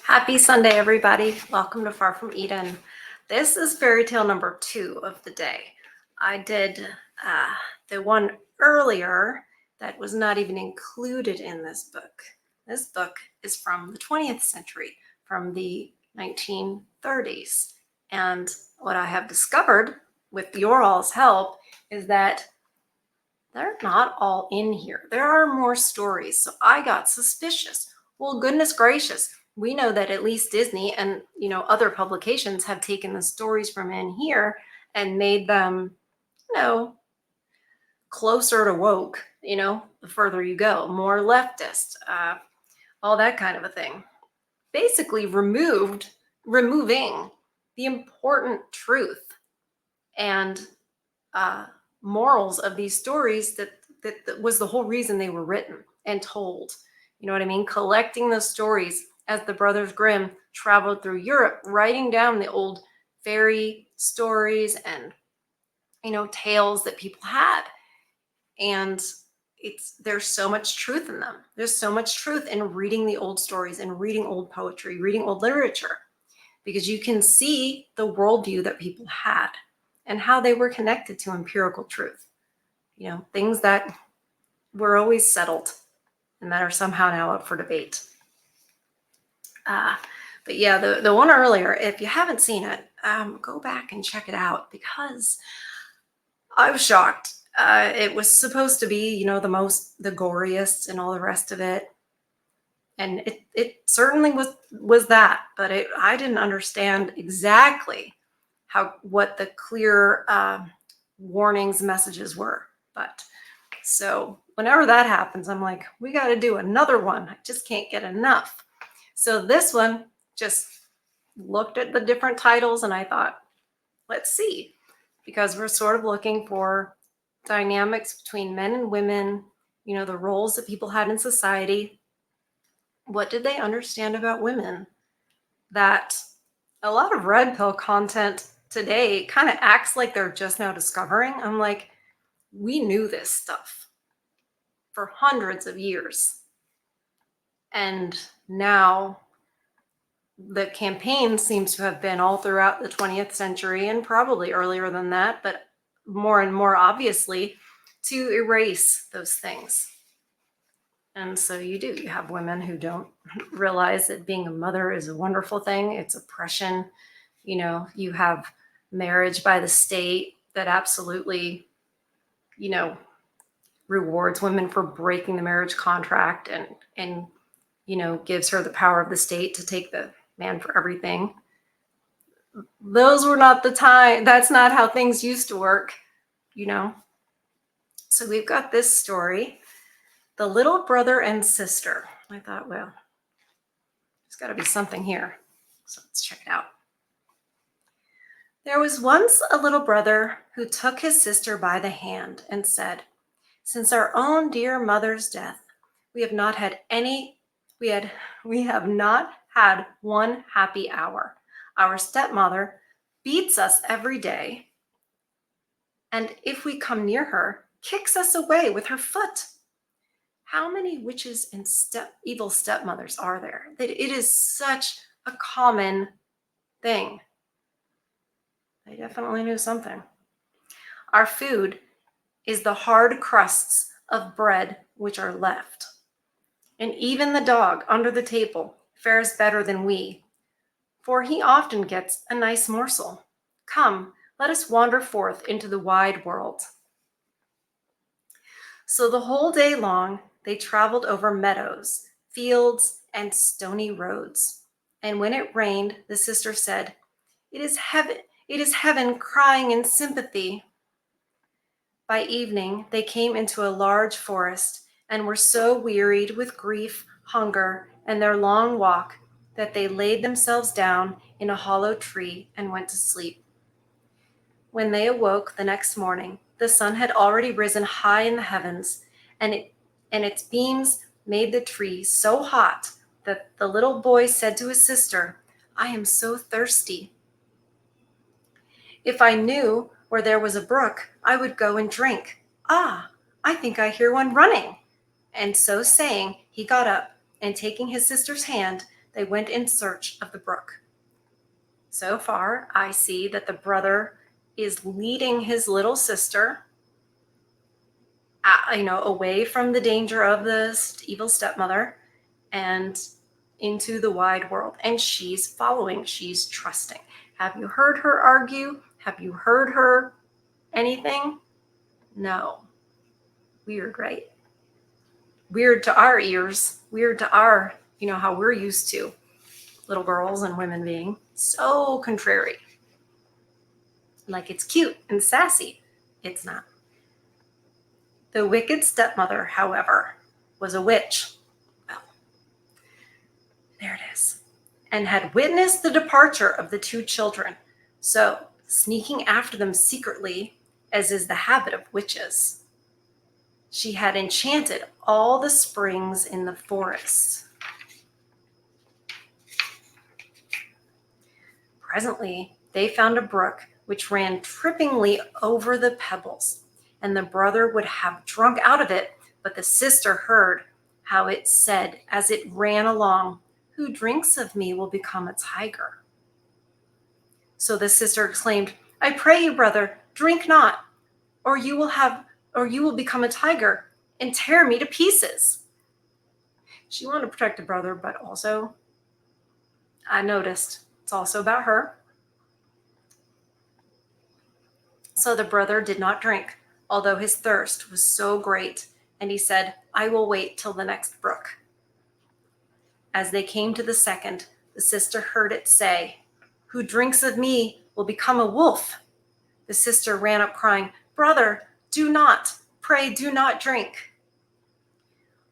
Happy Sunday, everybody. Welcome to Far From Eden. This is fairy tale number 2 of the day. I did the one earlier that was not even included in this book. This book is from the 20th century, from the 1930s. And what I have discovered with your all's help is that they're not all in here. There are more stories. So I got suspicious. Well, goodness gracious. We know that at least Disney and, other publications have taken the stories from in here and made them, closer to woke, the further you go, more leftist, all that kind of a thing. Basically removing the important truth and morals of these stories that was the whole reason they were written and told. You know what I mean? Collecting those stories as the Brothers Grimm traveled through Europe, writing down the old fairy stories and, tales that people had. And there's so much truth in them. There's so much truth in reading the old stories and reading old poetry, reading old literature, because you can see the worldview that people had and how they were connected to empirical truth. Things that were always settled and that are somehow now up for debate. But yeah, the one earlier, if you haven't seen it, go back and check it out, because I was shocked. It was supposed to be, the goriest and all the rest of it. And it certainly was that, but I didn't understand exactly what the clear warnings messages were. But so whenever that happens, I'm like, we got to do another one. I just can't get enough. So this one, just looked at the different titles and I thought, let's see, because we're sort of looking for dynamics between men and women, the roles that people had in society. What did they understand about women that a lot of red pill content today kind of acts like they're just now discovering? I'm like, we knew this stuff for hundreds of years. And now the campaign seems to have been all throughout the 20th century and probably earlier than that, but more and more obviously, to erase those things. And so you have women who don't realize that being a mother is a wonderful thing. It's oppression. You have marriage by the state that absolutely, rewards women for breaking the marriage contract and gives her the power of the state to take the man for everything. Those were not the time. That's not how things used to work, So we've got this story, The Little Brother and Sister. I thought, well, there's got to be something here. So let's check it out. There was once a little brother who took his sister by the hand and said, "Since our own dear mother's death, we have not had one happy hour. Our stepmother beats us every day, and if we come near her, kicks us away with her foot. How many witches and evil stepmothers are there that it is such a common thing?" They definitely knew something. "Our food is the hard crusts of bread which are left. And even the dog under the table fares better than we, for he often gets a nice morsel. Come, let us wander forth into the wide world." So the whole day long they traveled over meadows, fields, and stony roads. And when it rained, the sister said, It is heaven crying in sympathy." By evening, they came into a large forest and were so wearied with grief, hunger, and their long walk that they laid themselves down in a hollow tree and went to sleep. When they awoke the next morning, the sun had already risen high in the heavens, and its beams made the tree so hot that the little boy said to his sister, "I am so thirsty. If I knew where there was a brook, I would go and drink. Ah, I think I hear one running." And so saying, he got up, and taking his sister's hand, they went in search of the brook. So far, I see that the brother is leading his little sister, away from the danger of the evil stepmother and into the wide world. And she's following, she's trusting. Have you heard her argue? Have you heard her anything? No. Weird, right? Weird to our ears, weird to our, how we're used to little girls and women being. So contrary. Like it's cute and sassy. It's not. The wicked stepmother, however, was a witch. Well, there it is. And had witnessed the departure of the two children. So, sneaking after them secretly, as is the habit of witches, she had enchanted all the springs in the forest. Presently, they found a brook which ran trippingly over the pebbles, and the brother would have drunk out of it, but the sister heard how it said as it ran along, "Who drinks of me will become a tiger." So the sister exclaimed, "I pray you, brother, drink not, or you will become a tiger and tear me to pieces." She wanted to protect the brother, but also, I noticed, it's also about her. So the brother did not drink, although his thirst was so great, and he said, "I will wait till the next brook." As they came to the second, the sister heard it say, "Who drinks of me will become a wolf." The sister ran up crying, "Brother, pray do not drink,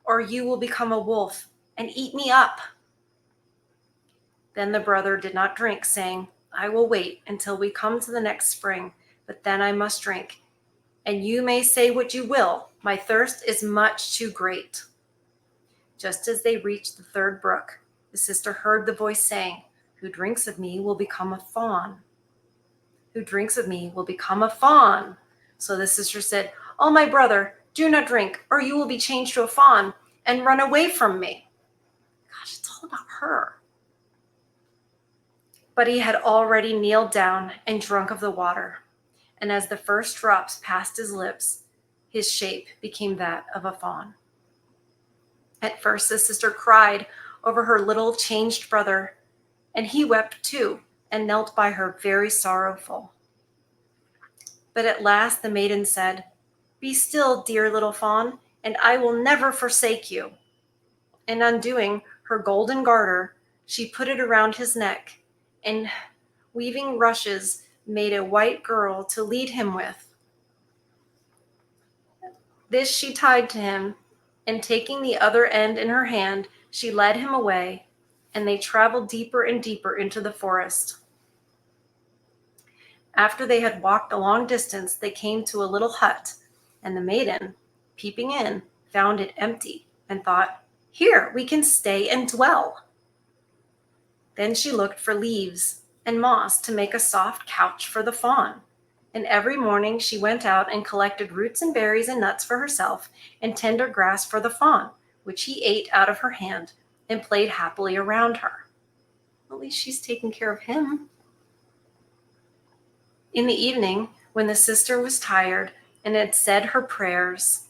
or you will become a wolf and eat me up." Then the brother did not drink, saying, "I will wait until we come to the next spring, but then I must drink. And you may say what you will, my thirst is much too great." Just as they reached the third brook, the sister heard the voice saying, "Who drinks of me will become a fawn. Who drinks of me will become a fawn." So the sister said, "Oh, my brother, do not drink, or you will be changed to a fawn and run away from me." Gosh, it's all about her. But he had already kneeled down and drunk of the water, and as the first drops passed his lips, his shape became that of a fawn. At first, the sister cried over her little changed brother, and he wept too, and knelt by her very sorrowful. But at last the maiden said, "Be still, dear little fawn, and I will never forsake you." And undoing her golden garter, she put it around his neck, and weaving rushes made a white girdle to lead him with. This she tied to him, and taking the other end in her hand, she led him away, and they traveled deeper and deeper into the forest. After they had walked a long distance, they came to a little hut, and the maiden, peeping in, found it empty, and thought, "Here we can stay and dwell." Then she looked for leaves and moss to make a soft couch for the fawn. And every morning she went out and collected roots and berries and nuts for herself and tender grass for the fawn, which he ate out of her hand and played happily around her. At least she's taking care of him. In the evening, when the sister was tired and had said her prayers,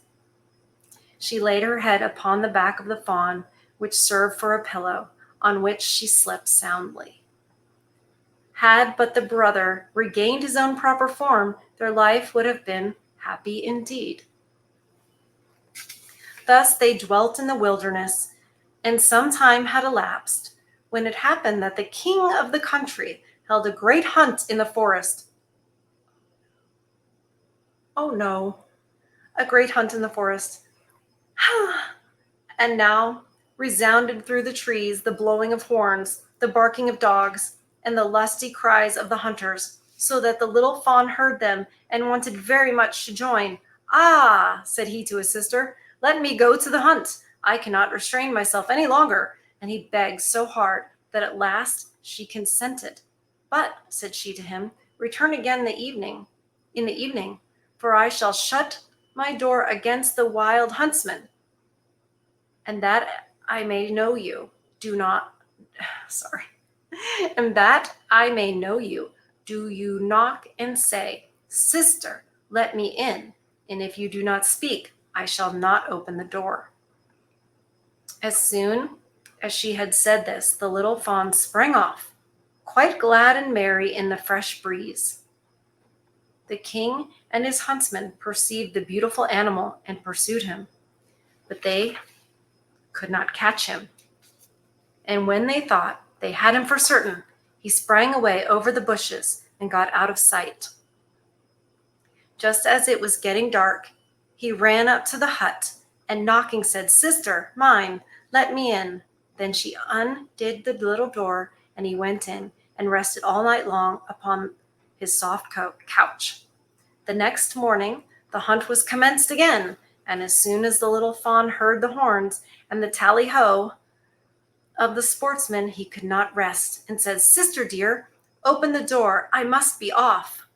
she laid her head upon the back of the fawn, which served for a pillow, on which she slept soundly. Had but the brother regained his own proper form, their life would have been happy indeed. Thus they dwelt in the wilderness, and some time had elapsed, when it happened that the king of the country held a great hunt in the forest. Oh no, a great hunt in the forest. And now resounded through the trees the blowing of horns, the barking of dogs, and the lusty cries of the hunters, so that the little fawn heard them and wanted very much to join. "Ah," said he to his sister, "let me go to the hunt. I cannot restrain myself any longer." And he begged so hard that at last she consented. "But," said she to him, "return again in the evening, for I shall shut my door against the wild huntsman, and that I may know you, do not sorry, and that I may know you, do you knock and say, 'Sister, let me in,' and if you do not speak, I shall not open the door." As soon as she had said this, the little fawn sprang off, quite glad and merry in the fresh breeze. The king and his huntsmen perceived the beautiful animal and pursued him, but they could not catch him. And when they thought they had him for certain, he sprang away over the bushes and got out of sight. Just as it was getting dark, he ran up to the hut and knocking said, "Sister, mine, let me in." Then she undid the little door and he went in and rested all night long upon his soft couch. The next morning, the hunt was commenced again, and as soon as the little fawn heard the horns and the tally-ho of the sportsmen, he could not rest and said, "Sister dear, open the door, I must be off."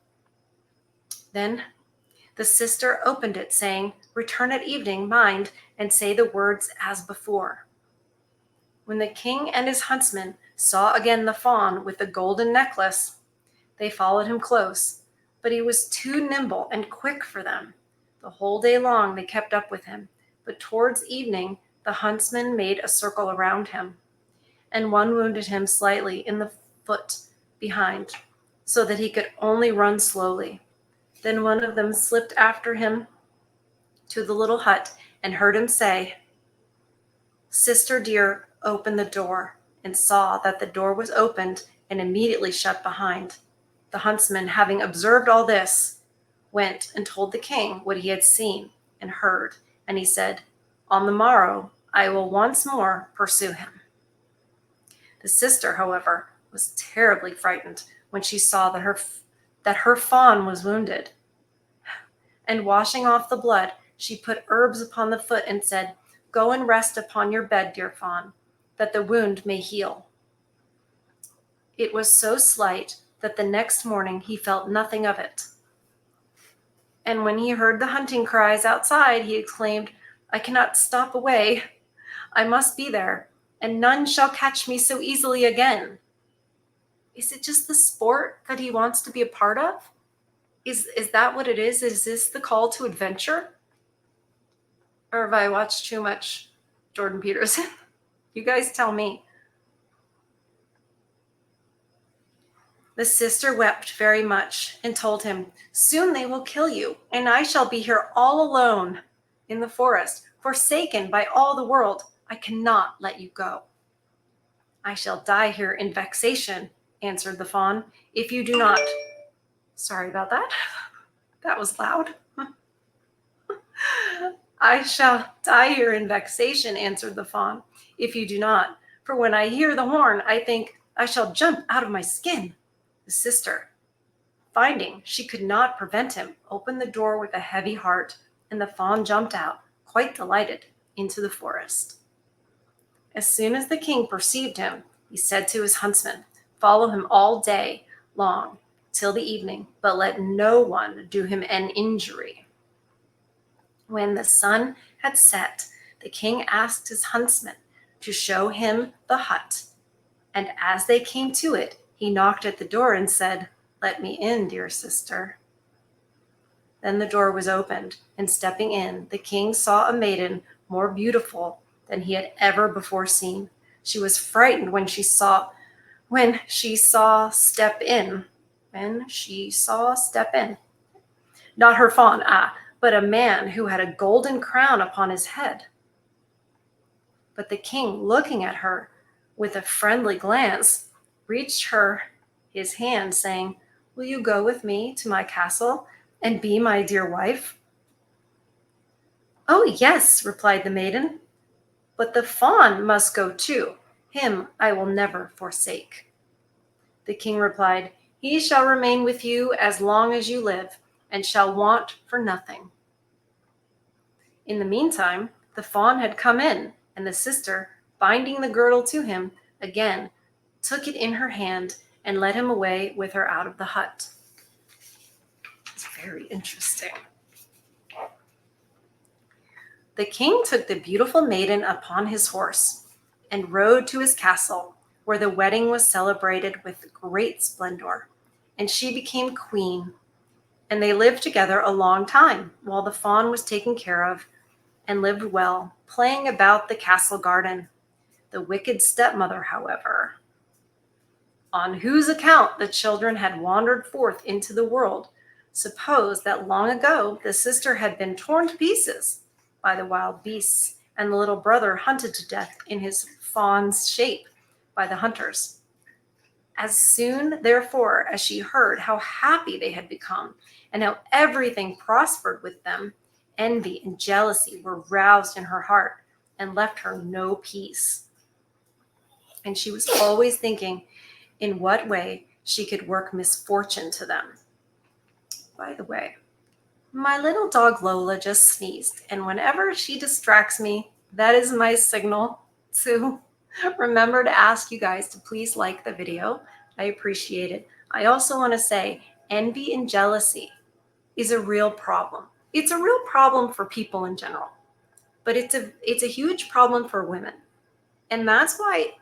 Then the sister opened it, saying, "Return at evening, mind, and say the words as before." When the king and his huntsmen saw again the fawn with the golden necklace, they followed him close, but he was too nimble and quick for them. The whole day long they kept up with him, but towards evening the huntsmen made a circle around him, and one wounded him slightly in the foot behind, so that he could only run slowly. Then one of them slipped after him to the little hut and heard him say, "Sister dear, open the door," and saw that the door was opened and immediately shut behind. The huntsman, having observed all this, went and told the king what he had seen and heard, and he said, "On the morrow I will once more pursue him." The sister, however, was terribly frightened when she saw that her fawn was wounded. And washing off the blood, she put herbs upon the foot and said, "Go and rest upon your bed, dear fawn, that the wound may heal." It was so slight that the next morning he felt nothing of it. And when he heard the hunting cries outside, he exclaimed, "I cannot stop away. I must be there, and none shall catch me so easily again." Is it just the sport that he wants to be a part of? Is that what it is? Is this the call to adventure? Or have I watched too much Jordan Peterson? You guys tell me. The sister wept very much and told him, "Soon they will kill you, and I shall be here all alone in the forest, forsaken by all the world. I cannot let you go." "I shall die here in vexation," answered the fawn, "if you do not." Sorry about that. That was loud. "I shall die here in vexation," answered the fawn, "if you do not. For when I hear the horn, I think I shall jump out of my skin." The sister, finding she could not prevent him, opened the door with a heavy heart, and the fawn jumped out, quite delighted, into the forest. As soon as the king perceived him, he said to his huntsman, "Follow him all day long till the evening, but let no one do him an injury." When the sun had set, the king asked his huntsman to show him the hut, and as they came to it, he knocked at the door and said, "Let me in, dear sister." Then the door was opened, and stepping in, the king saw a maiden more beautiful than he had ever before seen. She was frightened when she saw step in. Not her fawn, but a man who had a golden crown upon his head. But the king, looking at her with a friendly glance, reached her his hand, saying, "Will you go with me to my castle and be my dear wife?" "Oh, yes," replied the maiden, "but the fawn must go too. Him I will never forsake." The king replied, "He shall remain with you as long as you live, and shall want for nothing." In the meantime, the fawn had come in, and the sister, binding the girdle to him, again took it in her hand and led him away with her out of the hut. It's very interesting. The king took the beautiful maiden upon his horse and rode to his castle, where the wedding was celebrated with great splendor, and she became queen. And they lived together a long time while the fawn was taken care of and lived well, playing about the castle garden. The wicked stepmother, however, on whose account the children had wandered forth into the world, supposed that long ago the sister had been torn to pieces by the wild beasts, and the little brother hunted to death in his fawn's shape by the hunters. As soon, therefore, as she heard how happy they had become and how everything prospered with them, envy and jealousy were roused in her heart and left her no peace. And she was always thinking in what way she could work misfortune to them. By the way, my little dog Lola just sneezed, and whenever she distracts me, that is my signal to remember to ask you guys to please like the video. I appreciate it. I also want to say envy and jealousy is a real problem. It's a real problem for people in general, but it's a huge problem for women. And that's why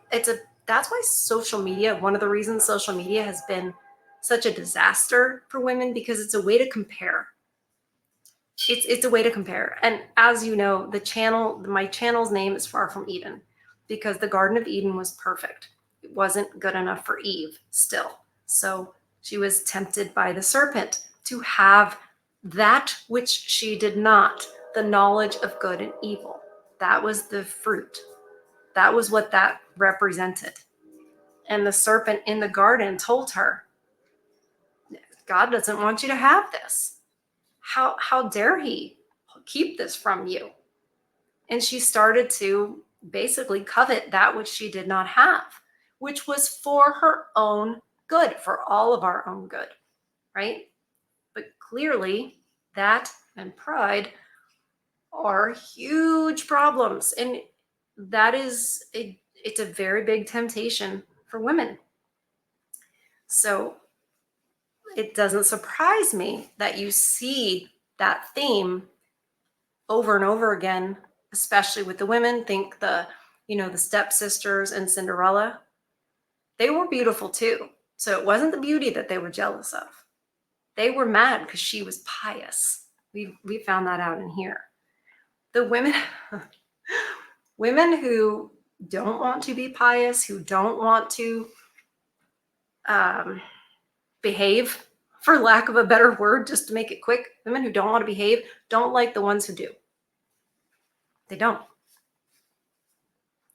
social media, one of the reasons social media has been such a disaster for women, because it's a way to compare. It's a way to compare. And as you know, my channel's name is Far From Eden, because the Garden of Eden was perfect. It wasn't good enough for Eve still. So she was tempted by the serpent to have that which she did not, the knowledge of good and evil. That was the fruit. That was what that represented. And the serpent in the garden told her, God doesn't want you to have this. How dare he keep this from you? And she started to basically covet that which she did not have, which was for her own good, for all of our own good, right? But clearly that and pride are huge problems. And it's a very big temptation for women. So it doesn't surprise me that you see that theme over and over again, especially with the women. Think the stepsisters and Cinderella. They were beautiful too. So it wasn't the beauty that they were jealous of. They were mad because she was pious. We found that out in here. The women women who don't want to be pious, who don't want to behave, for lack of a better word, just to make it quick, women who don't want to behave don't like the ones who do. They don't.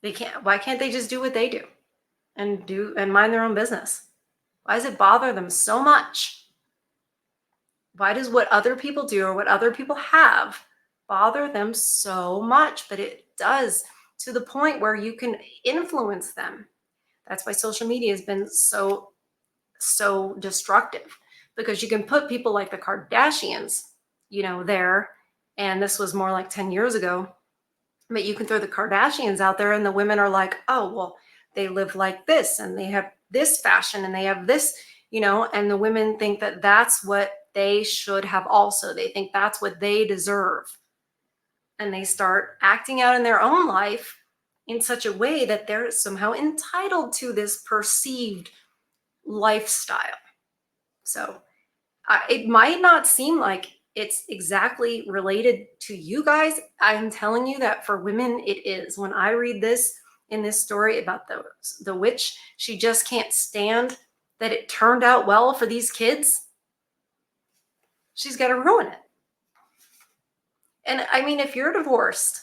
They can't. Why can't they just do what they do and mind their own business? Why does it bother them so much? Why does what other people do or what other people have bother them so much? But it does, to the point where you can influence them. That's why social media has been so destructive, because you can put people like the Kardashians, there. And this was more like 10 years ago. But you can throw the Kardashians out there and the women are like, oh, well, they live like this and they have this fashion and they have this, and the women think that that's what they should have also. They think that's what they deserve. And they start acting out in their own life in such a way that they're somehow entitled to this perceived lifestyle. So it might not seem like it's exactly related to you guys. I'm telling you that for women, it is. When I read this in this story about the witch, she just can't stand that it turned out well for these kids. She's got to ruin it. And I mean, if you're divorced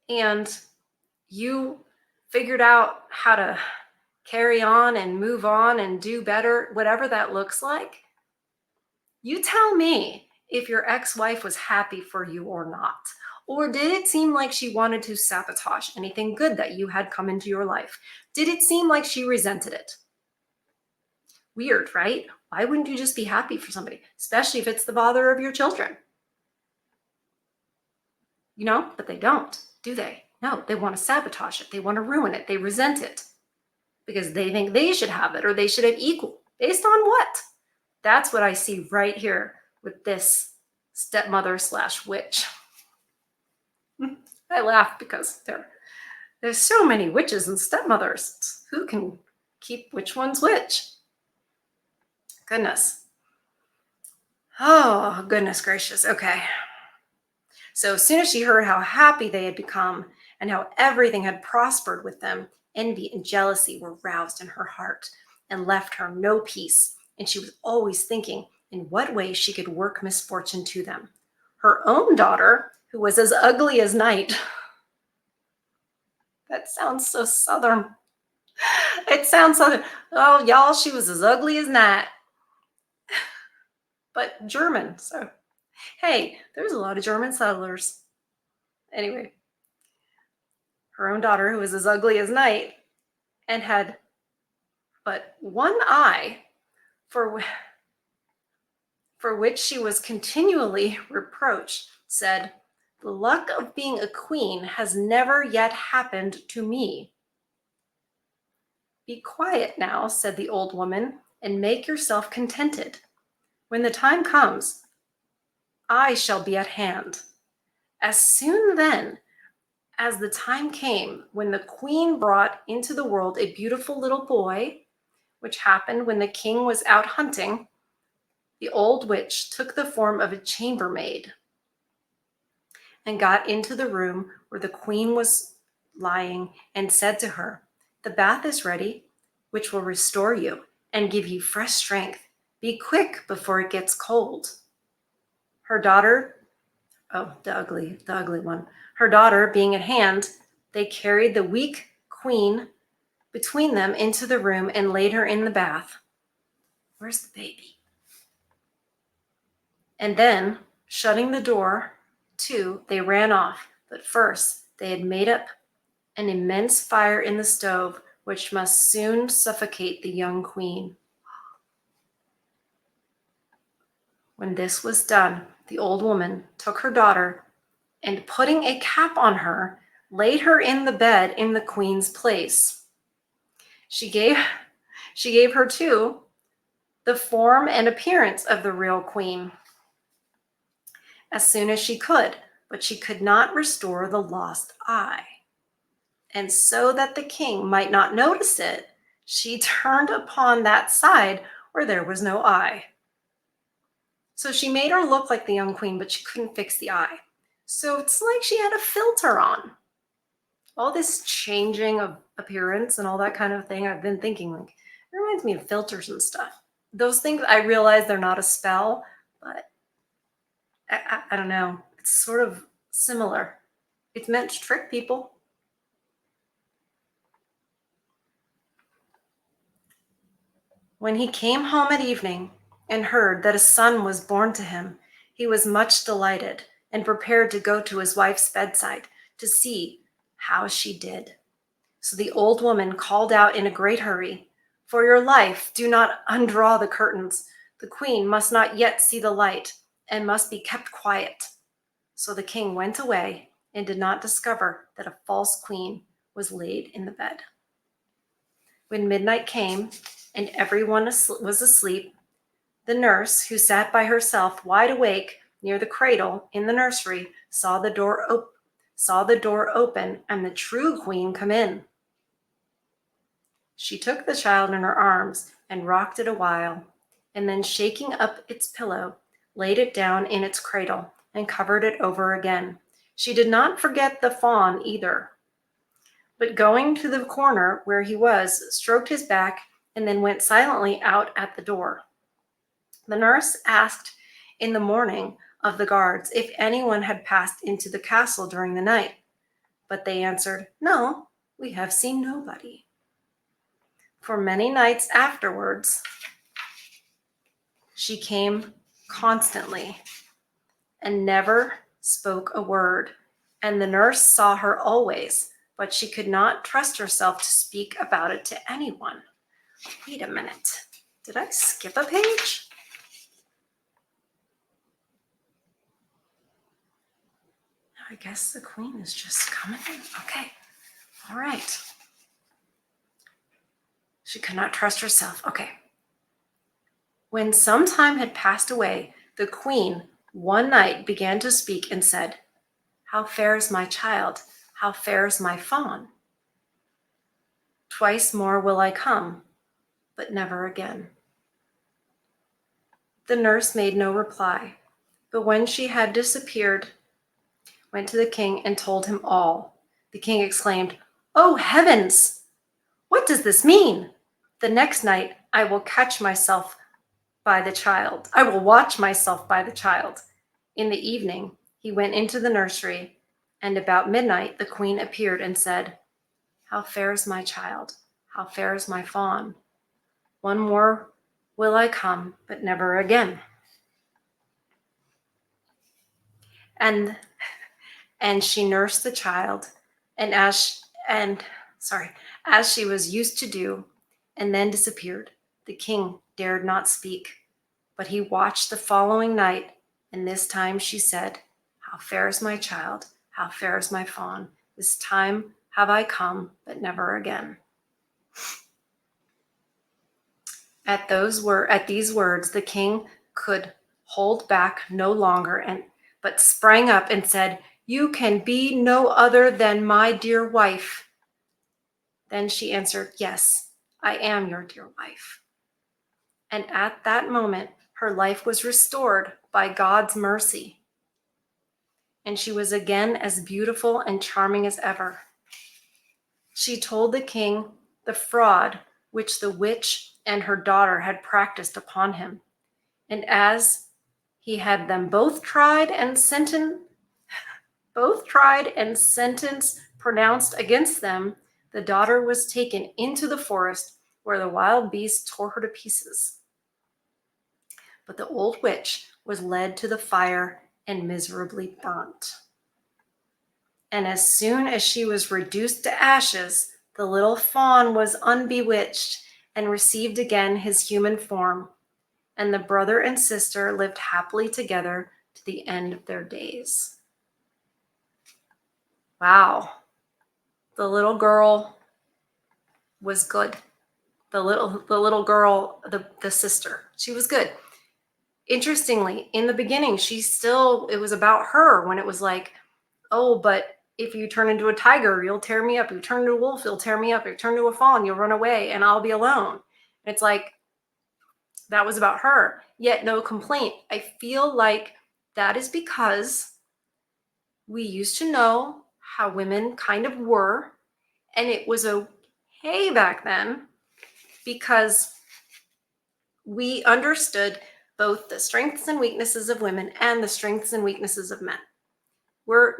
and you figured out how to carry on and move on and do better, whatever that looks like, you tell me if your ex-wife was happy for you or not. Or did it seem like she wanted to sabotage anything good that you had come into your life? Did it seem like she resented it? Weird, right? Why wouldn't you just be happy for somebody, especially if it's the father of your children? But they don't, do they? No, they want to sabotage it. They want to ruin it. They resent it because they think they should have it, or they should have equal. Based on what? That's what I see right here with this stepmother / witch. I laugh because there's so many witches and stepmothers. Who can keep which one's which? Goodness. Oh, goodness gracious. Okay. So as soon as she heard how happy they had become and how everything had prospered with them, envy and jealousy were roused in her heart and left her no peace. And she was always thinking in what way she could work misfortune to them. Her own daughter, who was as ugly as night, that sounds so southern. It sounds southern. Oh, y'all, she was as ugly as night, but German. So, hey, there's a lot of German settlers. Anyway, her own daughter, who was as ugly as night and had but one eye, for, for which she was continually reproached, said, "The luck of being a queen has never yet happened to me." "Be quiet now," said the old woman, "and make yourself contented. When the time comes, I shall be at hand." As soon then as the time came when the queen brought into the world a beautiful little boy, which happened when the king was out hunting, the old witch took the form of a chambermaid and got into the room where the queen was lying and said to her, "The bath is ready, which will restore you and give you fresh strength. Be quick before it gets cold." Her daughter, oh, the ugly one, her daughter being at hand, they carried the weak queen between them into the room and laid her in the bath. Where's the baby? And then, shutting the door to, they ran off. But first, they had made up an immense fire in the stove, which must soon suffocate the young queen. When this was done, the old woman took her daughter and, putting a cap on her, laid her in the bed in the queen's place. She gave her, too, the form and appearance of the real queen as soon as she could, but she could not restore the lost eye. And so that the king might not notice it, she turned upon that side where there was no eye. So she made her look like the young queen, but she couldn't fix the eye. So it's like she had a filter on. All this changing of appearance and all that kind of thing, I've been thinking, like, it reminds me of filters and stuff. Those things, I realize they're not a spell, but I don't know. It's sort of similar. It's meant to trick people. When he came home at evening and heard that a son was born to him, he was much delighted and prepared to go to his wife's bedside to see how she did. So the old woman called out in a great hurry, "For your life, do not undraw the curtains. The queen must not yet see the light and must be kept quiet." So the king went away and did not discover that a false queen was laid in the bed. When midnight came and everyone was asleep, the nurse, who sat by herself wide awake near the cradle in the nursery, saw the door open and the true queen come in. She took the child in her arms and rocked it a while, and then, shaking up its pillow, laid it down in its cradle and covered it over again. She did not forget the fawn either, but going to the corner where he was, stroked his back and then went silently out at the door. The nurse asked in the morning of the guards if anyone had passed into the castle during the night, but they answered, "No, we have seen nobody." For many nights afterwards, she came constantly and never spoke a word, and the nurse saw her always, but she could not trust herself to speak about it to anyone. Wait a minute. Did I skip a page? I guess the queen is just coming in. Okay. All right. She could not trust herself. Okay. When some time had passed away, the queen one night began to speak and said, "How fares my child? How fares my fawn?" Twice more will I come, but never again." The nurse made no reply, but when she had disappeared, went to the king and told him all. The king exclaimed, "Oh heavens! What does this mean? The next night I will catch myself by the child. I will watch myself by the child." In the evening, he went into the nursery, and about midnight the queen appeared and said, "How fares my child? How fares my fawn? One more will I come, but never again." And she nursed the child, and as she was used to do, and then disappeared. The king dared not speak, but he watched the following night, and this time she said, "How fares my child? How fares my fawn? This time have I come, but never again." At these words, the king could hold back no longer, but sprang up and said, "You can be no other than my dear wife." Then she answered, "Yes, I am your dear wife." And at that moment, her life was restored by God's mercy, and she was again as beautiful and charming as ever. She told the king the fraud which the witch and her daughter had practiced upon him. And as he had them both tried and sentence pronounced against them, the daughter was taken into the forest, where the wild beasts tore her to pieces. But the old witch was led to the fire and miserably burnt. And as soon as she was reduced to ashes, the little fawn was unbewitched and received again his human form. And the brother and sister lived happily together to the end of their days. Wow. The little girl was good. The little girl, the sister, she was good. Interestingly, in the beginning, it was about her, when it was like, "Oh, but if you turn into a tiger, you'll tear me up. If you turn into a wolf, you'll tear me up. If you turn into a fawn, you'll run away and I'll be alone." And it's like, that was about her, yet no complaint. I feel like that is because we used to know how women kind of were, and it was okay back then because we understood both the strengths and weaknesses of women and the strengths and weaknesses of men.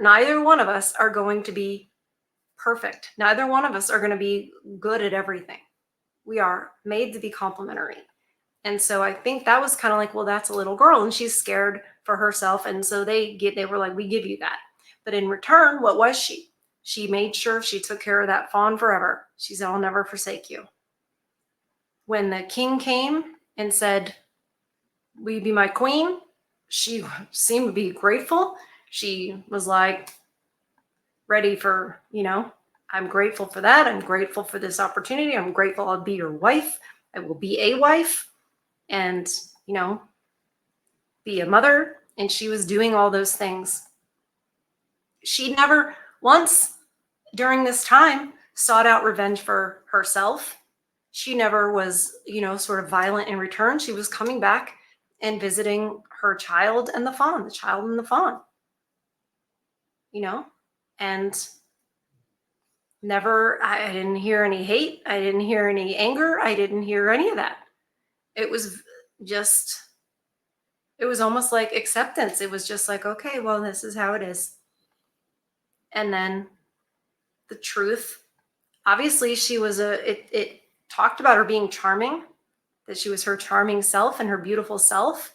Neither one of us are going to be perfect. Neither one of us are going to be good at everything. We are made to be complementary. And so I think that was kind of like, well, that's a little girl and she's scared for herself. And so they were like, "We give you that." But in return, what was she? She made sure she took care of that fawn forever. She said, "I'll never forsake you." When the king came and said, "Will you be my queen?" she seemed to be grateful. She was like ready for, "I'm grateful for that. I'm grateful for this opportunity. I'm grateful I'll be your wife. I will be a wife and, be a mother." And she was doing all those things. She never once during this time sought out revenge for herself. She never was, sort of violent in return. She was coming back and visiting her child and the fawn, and never, I didn't hear any hate. I didn't hear any anger. I didn't hear any of that. It was just, it was almost like acceptance. It was just like, okay, well, this is how it is. And then the truth, obviously it talked about her being charming, that she was her charming self and her beautiful self.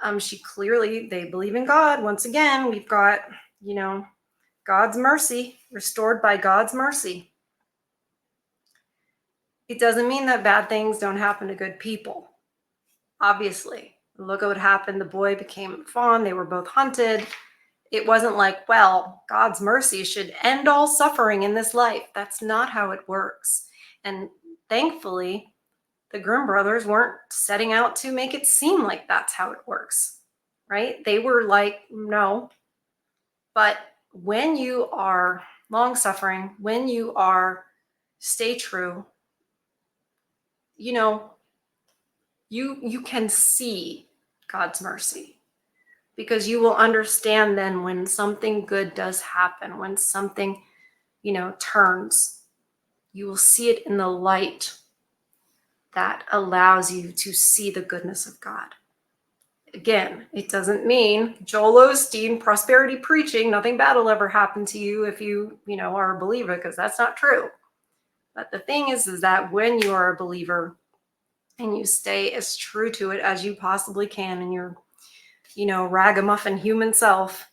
They believe in God. Once again, we've got, God's mercy, restored by God's mercy. It doesn't mean that bad things don't happen to good people. Obviously, look at what happened. The boy became a fawn. They were both hunted. It wasn't like, well, God's mercy should end all suffering in this life. That's not how it works. And thankfully, the Grimm brothers weren't setting out to make it seem like that's how it works, right? They were like, no. But when you are long suffering, when you are stay true. You know, you can see God's mercy, because you will understand then when something good does happen, when something, turns, you will see it in the light that allows you to see the goodness of God. Again, it doesn't mean Joel Osteen prosperity preaching, nothing bad will ever happen to you if you are a believer, because that's not true. But the thing is that when you are a believer and you stay as true to it as you possibly can in your, ragamuffin human self,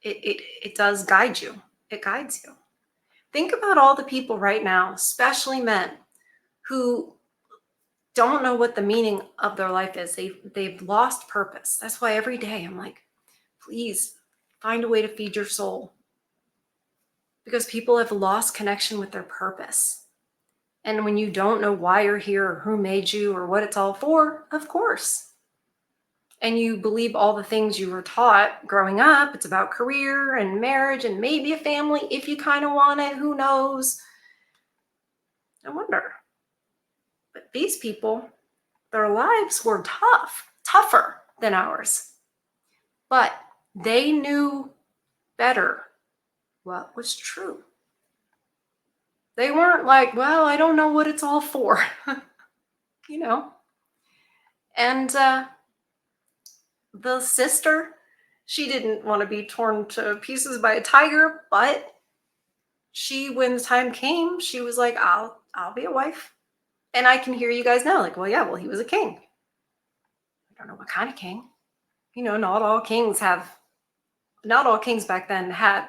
it does guide you. It guides you. Think about all the people right now, especially men, who don't know what the meaning of their life is. They've lost purpose. That's why every day I'm like, please find a way to feed your soul, because people have lost connection with their purpose. And when you don't know why you're here or who made you or what it's all for, of course, and you believe all the things you were taught growing up, it's about career and marriage and maybe a family if you kind of want it, who knows? I wonder. But these people, their lives were tougher than ours. But they knew better what was true. They weren't like, well, I don't know what it's all for, And the sister, she didn't want to be torn to pieces by a tiger, but when the time came, she was like, I'll be a wife. And I can hear you guys now, like, well, yeah, well, he was a king. I don't know what kind of king. Not all kings back then had,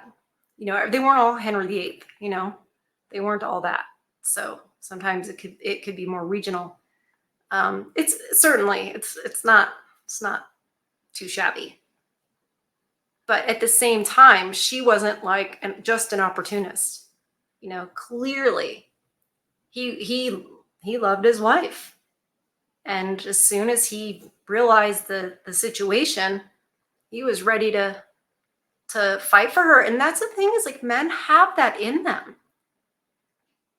they weren't all Henry VIII, they weren't all that. So sometimes it could be more regional. It's not too shabby. But at the same time, she wasn't like just an opportunist. Clearly he loved his wife. And as soon as he realized the situation, he was ready to fight for her. And that's the thing, is like, men have that in them.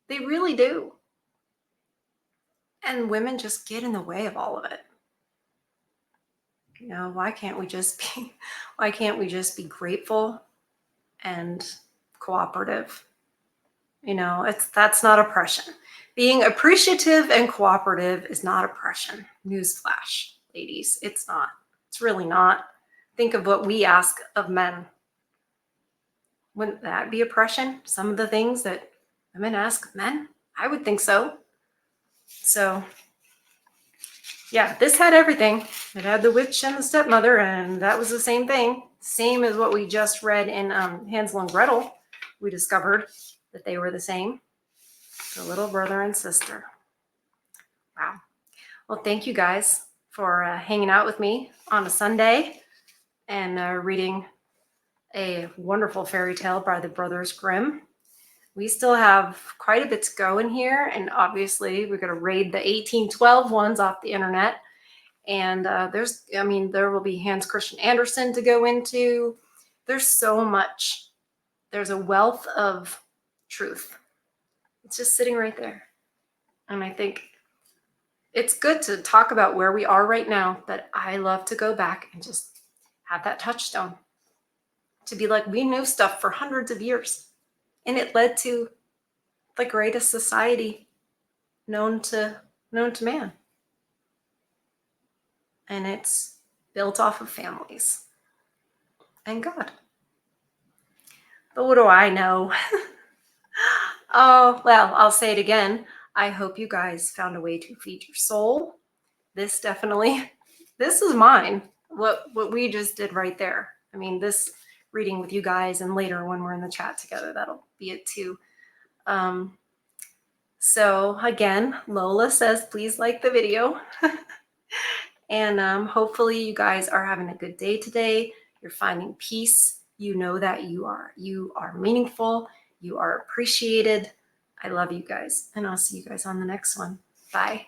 They really do. And women just get in the way of all of it. Why can't we just be grateful and cooperative? That's not oppression. Being appreciative and cooperative is not oppression. Newsflash, ladies. It's not. It's really not. Think of what we ask of men. Wouldn't that be oppression? Some of the things that women ask of men? I would think so. So, yeah, this had everything. It had the witch and the stepmother, and that was the same thing. Same as what we just read in Hansel and Gretel. We discovered that they were the same. The little brother and sister. Wow. Well, thank you guys for hanging out with me on a Sunday and reading a wonderful fairy tale by the Brothers Grimm. We still have quite a bit to go in here, and obviously we're going to raid the 1812 ones off the internet. And there will be Hans Christian Andersen to go into. There's so much. There's a wealth of truth. It's just sitting right there. And I think it's good to talk about where we are right now, but I love to go back and just have that touchstone. To be like, we knew stuff for hundreds of years, and it led to the greatest society known to man. And it's built off of families and God. But what do I know? Oh, well, I'll say it again. I hope you guys found a way to feed your soul. This is mine. What we just did right there. I mean, this reading with you guys, and later when we're in the chat together, that'll be it too. So again, Lola says, please like the video. And hopefully you guys are having a good day today. You're finding peace. You know that you are meaningful. You are appreciated. I love you guys, and I'll see you guys on the next one. Bye.